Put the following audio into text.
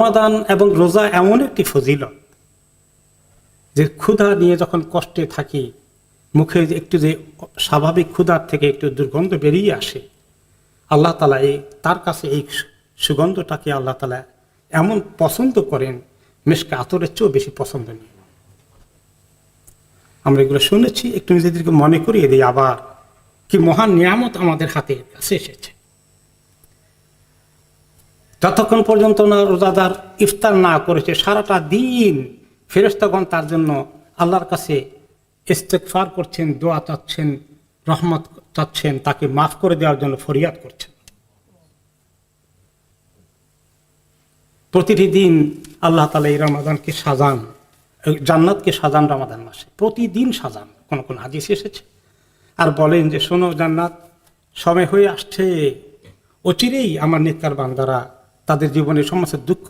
রমাদান এবং রোজা এমন একটি ফজিলত যে ক্ষুধা নিয়ে যখন কষ্টে থাকি, মুখে একটু যে স্বাভাবিক ক্ষুধার থেকে একটু দুর্গন্ধ বেরিয়ে আসে, আল্লাহ তাআলা তার কাছে এই সুগন্ধটাকে আল্লাহ তাআলা এমন পছন্দ করেন, মিশকে আতরের চেয়েও বেশি পছন্দনীয়। আমরা এগুলো শুনেছি, একটু নিজেদেরকে মনে করিয়ে দিই আবার, কি মহান নিয়ামত আমাদের হাতে কাছে এসেছে। যতক্ষণ পর্যন্ত না রোজাদার ইফতার না করেছে, সারাটা দিন ফেরেশতাগণ তার জন্য আল্লাহর কাছে ইস্তেগফার করছেন, দোয়া চাচ্ছেন, রহমত চাচ্ছেন, তাকে মাফ করে দেওয়ার জন্য ফরিয়াদ করছেন। প্রতিটি দিন আল্লাহ তাআলা এই রমাদানকে সাজান, জান্নাতকে সাজান রমাদান মাসে, প্রতিদিন সাজান। কোন কোন হাদিসে এসেছে। আর বলেন যে শোনো জান্নাত সময় হয়ে আসছে, অচিরেই আমার নেককার বান্দারা তাদের জীবনের সমস্ত দুঃখ